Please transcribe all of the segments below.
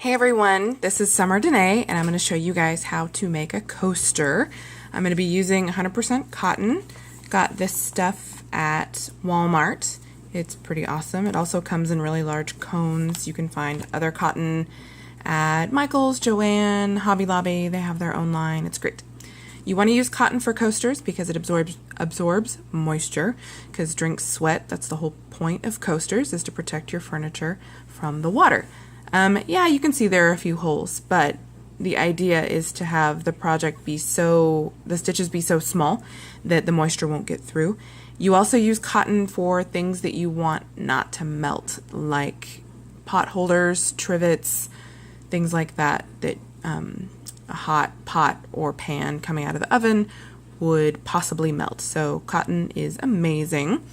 Hey everyone, this is Summer Danae and I'm going to show you guys how to make a coaster. I'm going to be using 100% cotton. Got this stuff at Walmart. It's pretty awesome. It also comes in really large cones. You can find other cotton at Michael's, Joann, Hobby Lobby. They have their own line. It's great. You want to use cotton for coasters because it absorbs moisture, because drinks sweat. That's the whole point of coasters, is to protect your furniture from the water. Yeah, you can see there are a few holes, but the idea is to have the project be the stitches be so small that the moisture won't get through. You also use cotton for things that you want not to melt, like pot holders, trivets, things like that, a hot pot or pan coming out of the oven would possibly melt. So cotton is amazing.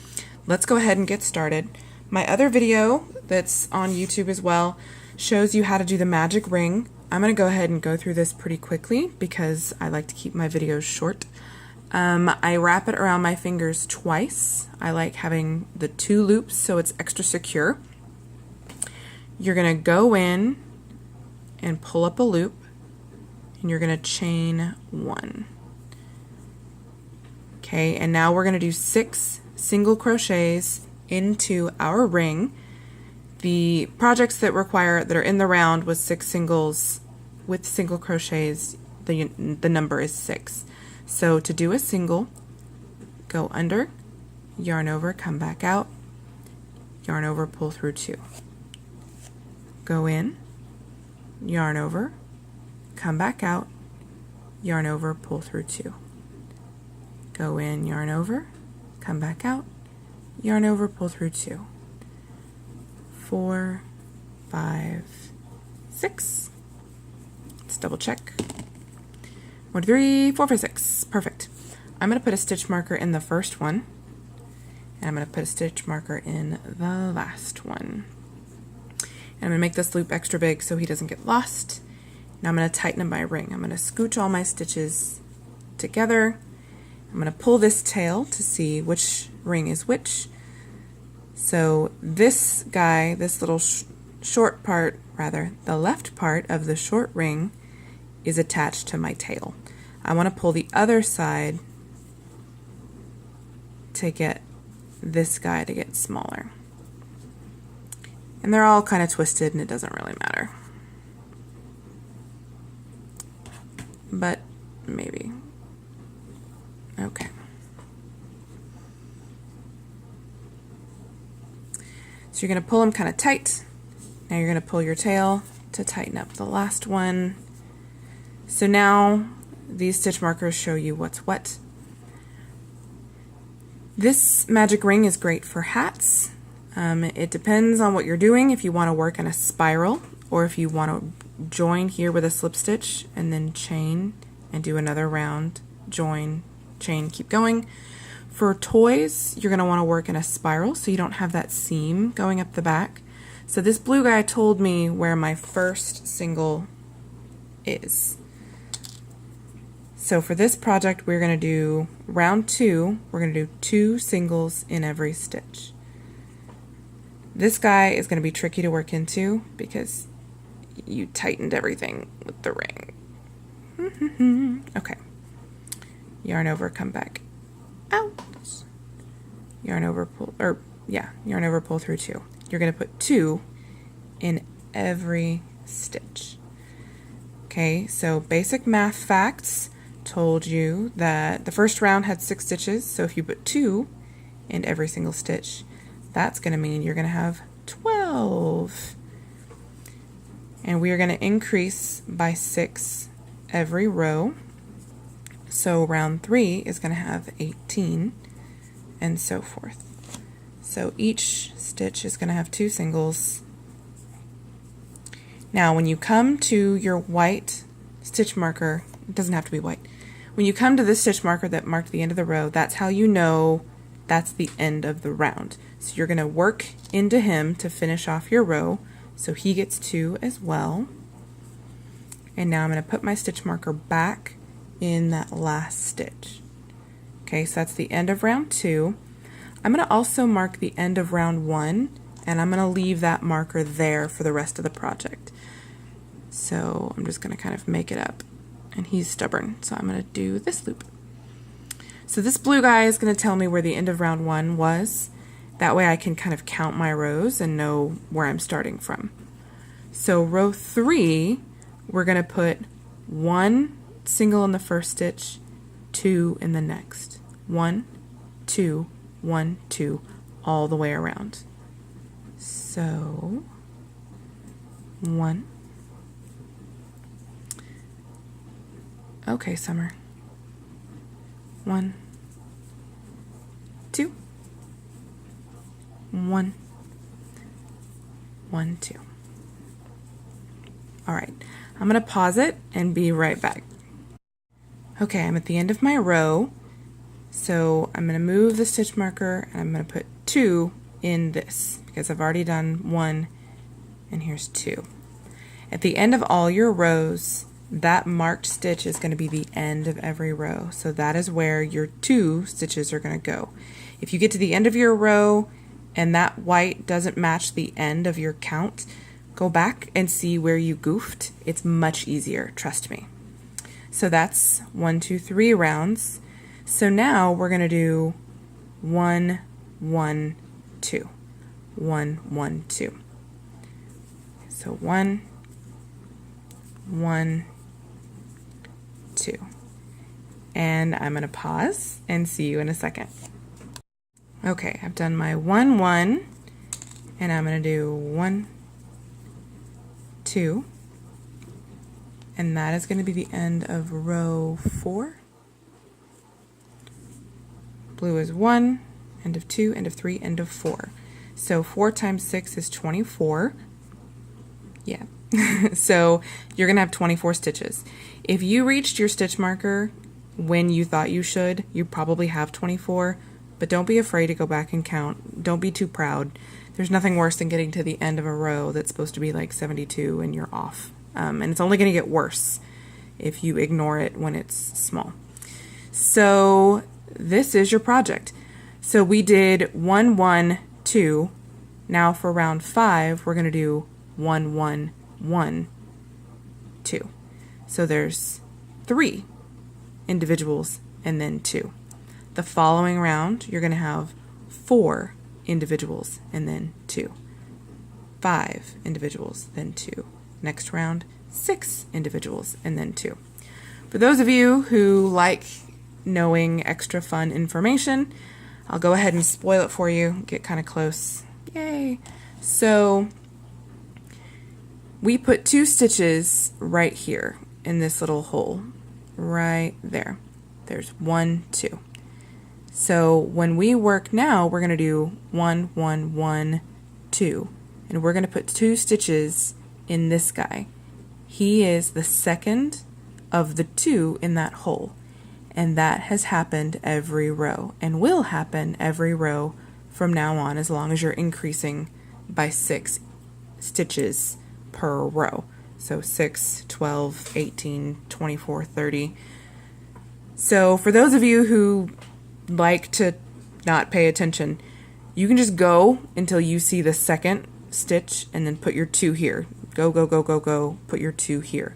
Let's go ahead and get started. My other video that's on YouTube as well shows you how to do the magic ring. I'm going to go ahead and go through this pretty quickly because I like to keep my videos short. I wrap it around my fingers twice. I like having the 2 loops so it's extra secure. You're going to go in and pull up a loop and you're going to chain 1. Okay, and now we're going to do 6 single crochets into our ring. The projects that are in the round with 6 singles with single crochets, the number is 6. So to do a single, go under, yarn over, come back out, yarn over, pull through 2. Go in, yarn over, come back out, yarn over, pull through 2. Go in, yarn over, come back out, yarn over, pull through 2. 4, 5, 6. Let's double check. 1, 2, 3, 4, 5, 6. Perfect. I'm going to put a stitch marker in the first one, and I'm going to put a stitch marker in the last one. And I'm going to make this loop extra big so he doesn't get lost. Now I'm going to tighten up my ring. I'm going to scooch all my stitches together. I'm going to pull this tail to see which ring is which. So this guy, this little short part, the left part of the short ring is attached to my tail. I want to pull the other side to get this guy to get smaller. And they're all kind of twisted and it doesn't really matter. But maybe. Okay. So you're going to pull them kind of tight. Now you're going to pull your tail to tighten up the last one. So now these stitch markers show you what's what. This magic ring is great for hats. It depends on what you're doing, if you want to work in a spiral or if you want to join here with a slip stitch and then chain and do another round, join, chain, keep going. For toys, you're going to want to work in a spiral so you don't have that seam going up the back. So this blue guy told me where my first single is. So for this project, we're going to do round 2, we're going to do 2 singles in every stitch. This guy is going to be tricky to work into because you tightened everything with the ring. Okay. Yarn over, come back out. Yarn over, yarn over, pull through 2. You're going to put 2 in every stitch. Okay, so basic math facts told you that the first round had 6 stitches, so if you put 2 in every single stitch, that's going to mean you're going to have 12. And we are going to increase by 6 every row. So round 3 is going to have 18 and so forth. So each stitch is going to have 2 singles. Now when you come to your white stitch marker, it doesn't have to be white. When you come to this stitch marker that marked the end of the row, that's how you know that's the end of the round. So you're going to work into him to finish off your row, so he gets 2 as well. And now I'm going to put my stitch marker back in that last stitch. Okay, so that's the end of round 2. I'm going to also mark the end of round 1, and I'm going to leave that marker there for the rest of the project. So I'm just going to kind of make it up. And he's stubborn, so I'm going to do this loop. So this blue guy is going to tell me where the end of round 1 was. That way I can kind of count my rows and know where I'm starting from. So row 3, we're going to put 1 single in the first stitch, 2 in the next. 1, 2, 1, 2, all the way around. So 1. Okay, Summer. 1, 2, 1, 1, 2. All right, I'm going to pause it and be right back. Okay, I'm at the end of my row, so I'm going to move the stitch marker and I'm going to put 2 in this because I've already done 1 and here's 2. At the end of all your rows, that marked stitch is going to be the end of every row, so that is where your 2 stitches are going to go. If you get to the end of your row and that white doesn't match the end of your count, go back and see where you goofed. It's much easier, trust me. So that's 1, 2, 3 rounds. So now we're going to do 1, 1, 2. 1, 1, 2. So 1, 1, 2. And I'm going to pause and see you in a second. Okay, I've done my 1, 1, and I'm going to do 1, 2, and that is going to be the end of row 4. Blue is 1, end of 2, end of 3, end of 4. So 4 times 6 is 24. Yeah. So you're going to have 24 stitches. If you reached your stitch marker when you thought you should, you probably have 24, but don't be afraid to go back and count. Don't be too proud. There's nothing worse than getting to the end of a row that's supposed to be like 72 and you're off. And it's only going to get worse if you ignore it when it's small. So this is your project. So we did 1, 1, 2. Now for round 5, we're going to do 1, 1, 1, 2. So there's 3 individuals and then 2. The following round, you're going to have 4 individuals and then 2. 5 individuals, then 2. Next round, 6 individuals and then 2. For those of you who like knowing extra fun information, I'll go ahead and spoil it for you, get kind of close. Yay! So we put 2 stitches right here in this little hole, right there. There's 1, 2. So when we work now, we're going to do 1, 1, 1, 2, and we're going to put 2 stitches in this guy. He is the second of the 2 in that hole, and that has happened every row and will happen every row from now on as long as you're increasing by 6 stitches per row. So 6, 12, 18, 24, 30. So for those of you who like to not pay attention, you can just go until you see the second stitch and then put your 2 here. Go, go, go, go, go, put your 2 here.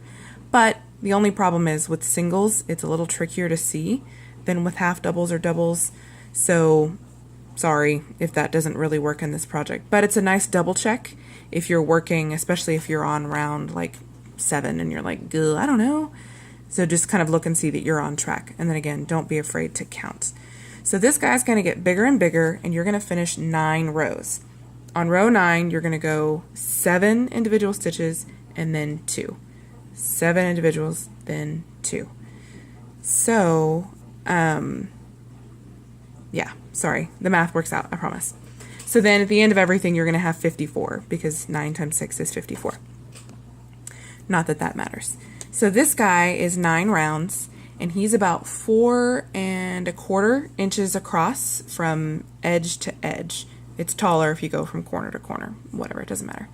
But the only problem is with singles, it's a little trickier to see than with half doubles or doubles. So sorry if that doesn't really work in this project, but it's a nice double check if you're working, especially if you're on round like 7 and you're like, I don't know. So just kind of look and see that you're on track. And then again, don't be afraid to count. So this guy's going to get bigger and bigger, and you're going to finish 9 rows. On row 9, you're going to go 7 individual stitches and then 2. 7 individuals, then 2. So, yeah, sorry, the math works out, I promise. So then at the end of everything, you're going to have 54 because 9 times 6 is 54. Not that that matters. So this guy is 9 rounds, and he's about 4 1/4 inches across from edge to edge. It's taller if you go from corner to corner, whatever, it doesn't matter.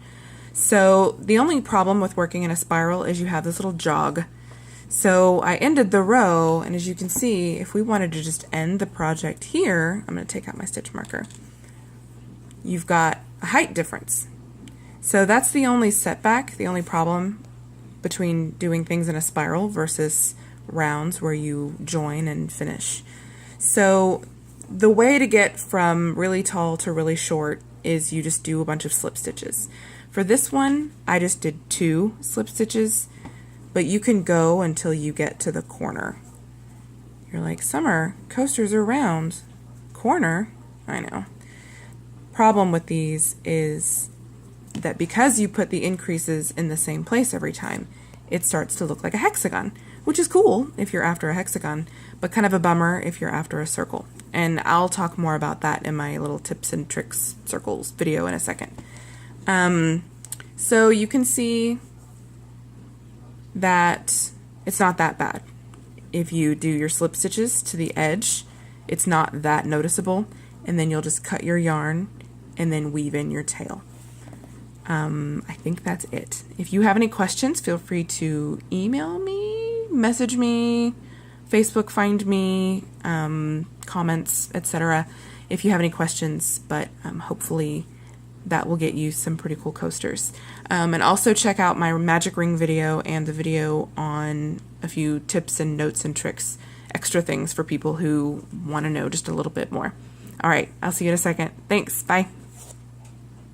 So the only problem with working in a spiral is you have this little jog. So I ended the row, and as you can see, if we wanted to just end the project here, I'm going to take out my stitch marker, you've got a height difference. So that's the only setback, the only problem between doing things in a spiral versus rounds where you join and finish. So the way to get from really tall to really short is you just do a bunch of slip stitches. For this one, I just did 2 slip stitches, but you can go until you get to the corner. You're like, Summer, coasters are round. Corner? I know. Problem with these is that because you put the increases in the same place every time, it starts to look like a hexagon, which is cool if you're after a hexagon, but kind of a bummer if you're after a circle. And I'll talk more about that in my little tips and tricks circles video in a second. So you can see that it's not that bad. If you do your slip stitches to the edge, it's not that noticeable, and then you'll just cut your yarn and then weave in your tail. I think that's it. If you have any questions, feel free to email me, message me, Facebook find me, comments, etc. if you have any questions, but hopefully that will get you some pretty cool coasters. And also check out my magic ring video and the video on a few tips and notes and tricks, extra things for people who want to know just a little bit more. All right, I'll see you in a second. Thanks. Bye.